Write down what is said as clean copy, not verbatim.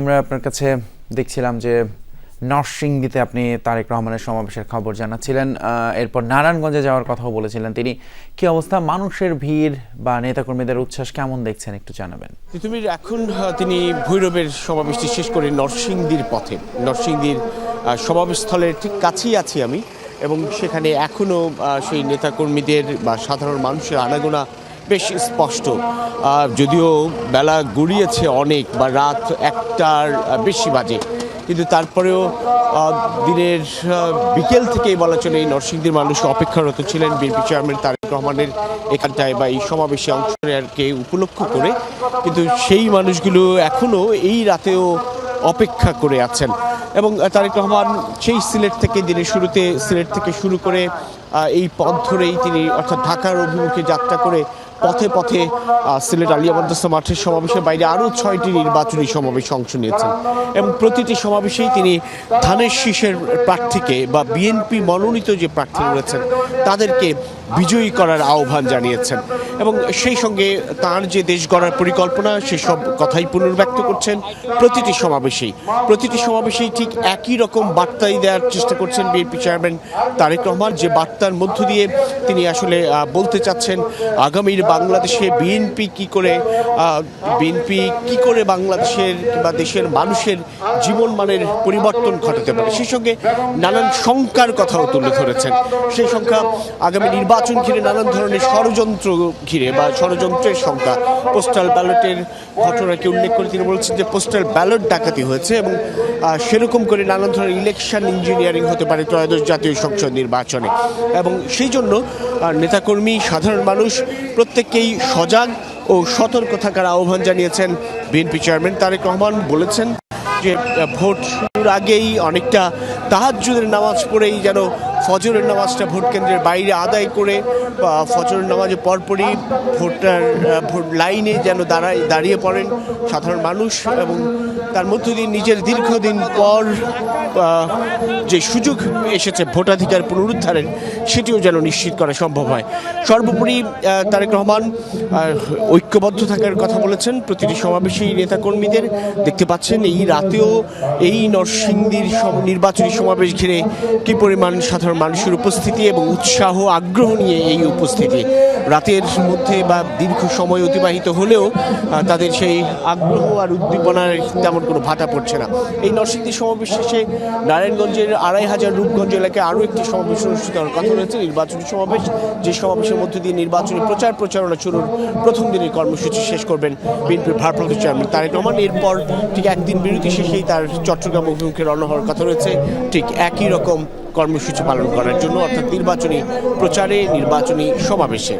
আমরা আপনার কাছে দেখছিলাম যে নরসিংদীতে আপনি তারেক রহমানের সমাবেশের খবর জানাচ্ছিলেন, এরপর নারায়ণগঞ্জে যাওয়ার কথাও বলেছিলেন তিনি। কি অবস্থা, মানুষের ভিড় বা নেতাকর্মীদের উচ্ছ্বাস কেমন দেখছেন একটু জানাবেন। তুমি এখন তিনি ভৈরবের সমাবেশটি শেষ করে নরসিংদীর পথে, নরসিংদীর সমাবেশস্থলের ঠিক কাছেই আছি আমি, এবং সেখানে এখনও সেই নেতাকর্মীদের বা সাধারণ মানুষের আনাগোনা বেশ স্পষ্ট। যদিও বেলা গড়িয়েছে অনেক, বা রাত 1টার বেশি বাজে, কিন্তু তারপরেও দিনের বিকেল থেকেই বলা চলে এই নরসিংদীর মানুষ অপেক্ষারত ছিলেন বিএনপি চেয়ারম্যান তারেক রহমানের এখানটায় বা এই সমাবেশে অংশ নেওয়াকে উপলক্ষ করে। কিন্তু সেই মানুষগুলো এখনও এই রাতেও অপেক্ষা করে আছেন, এবং তারেক রহমান সেই সিলেট থেকে দিনের শুরুতে সিলেট থেকে শুরু করে এই পথ ধরেই তিনি অর্থাৎ ঢাকার অভিমুখে যাত্রা করে পথে পথে সিলেট আলিয়া মাদ্রাসা মাঠের সমাবেশের বাইরে আরও 6টি নির্বাচনী সমাবেশে অংশ নিয়েছেন, এবং প্রতিটি সমাবেশেই তিনি ধানের শীষের প্রার্থীকে বা বিএনপি মনোনীত যে প্রার্থী রয়েছেন তাদেরকে বিজয়ী করার আহ্বান জানিয়েছেন, এবং সেই সঙ্গে তার যে দেশ গড়ার পরিকল্পনা সেসব কথাই পুনর্ব্যক্ত করছেন প্রতিটি সমাবেশেই ঠিক একই রকম বার্তাই দেওয়ার চেষ্টা করছেন বিএনপি চেয়ারম্যান তারেক রহমান, যে বার্তার মধ্য দিয়ে তিনি আসলে বলতে চাচ্ছেন আগামীর বাংলাদেশে বিএনপি কি করে বাংলাদেশের বা দেশের মানুষের জীবনমানের পরিবর্তন ঘটাতে পারে। সেই সঙ্গে নানান শঙ্কার কথাও তুলে ধরেছেন। সেই সংখ্যা আগামী নির্বাচন ঘিরে নানান ধরনের ষড়যন্ত্র ঘিরে বা ষড়যন্ত্রের সংখ্যা, পোস্টাল ব্যালটের ঘটনাকে উল্লেখ করে তিনি বলছেন যে পোস্টাল ব্যালট ডাকাতি হয়েছে, এবং সেরকম করে নানান ধরনের ইলেকশন ইঞ্জিনিয়ারিং হতে পারে ত্রয়োদশ জাতীয় সংসদ নির্বাচনে। এবং সেই জন্য নেতাকর্মী সাধারণ মানুষ প্রত্যেককেই সজাগ ও সতর্ক থাকার আহ্বান জানিয়েছেন বিএনপি চেয়ারম্যান তারেক রহমান। বলেছেন যে ভোট শুরুর আগেই অনেকটা তাহাজ্জুদের নামাজ পড়েই যেন ফজরের নামাজটা ভোট কেন্দ্রের বাইরে আদায় করে ফজরের নামাজের পরপরই ভোট লাইনে যেন দাঁড়িয়ে পড়েন সাধারণ মানুষ, এবং তার মধ্য দিয়ে নিজের দীর্ঘদিন পর যে সুযোগ এসেছে ভোটাধিকার পুনরুদ্ধারের সেটিও যেন নিশ্চিত করা সম্ভব হয়। সর্বোপরি তারেক রহমান ঐক্যবদ্ধ থাকার কথা বলেছেন প্রতিটি সমাবেশেই নেতাকর্মীদের। দেখতে পাচ্ছেন এই রাতেও এই নরসিংদীর নির্বাচনী সমাবেশ ঘিরে কী পরিমাণ সাধারণ মানুষের উপস্থিতি এবং উৎসাহ আগ্রহ নিয়ে এই উপস্থিতি। রাতের মধ্যে বা দীর্ঘ সময় অতিবাহিত হলেও তাদের সেই আগ্রহ আর উদ্দীপনার তেমন কোনো ভাটা পড়ছে না। এই নরসিংদী সমাবেশ শেষে নারায়ণগঞ্জের 2500 রূপগঞ্জ এলাকায় আরও একটি সমাবেশ অনুষ্ঠিত হওয়ার কথা রয়েছে, নির্বাচনী সমাবেশ, যে সমাবেশের মধ্য দিয়ে নির্বাচনী প্রচারণা শুরুর প্রথম দিনের কর্মসূচি শেষ করবেন বিএনপির ভারপ্রাপ্ত চেয়ারম্যান তারেক রহমান। এরপর ঠিক একদিন বিরতি শেষেই তার চট্টগ্রাম অভিমুখে রওনা হওয়ার কথা রয়েছে ঠিক একই রকম কর্মসূচি পালন করার জন্য, অর্থাৎ নির্বাচনী প্রচারে, নির্বাচনী সমাবেশে।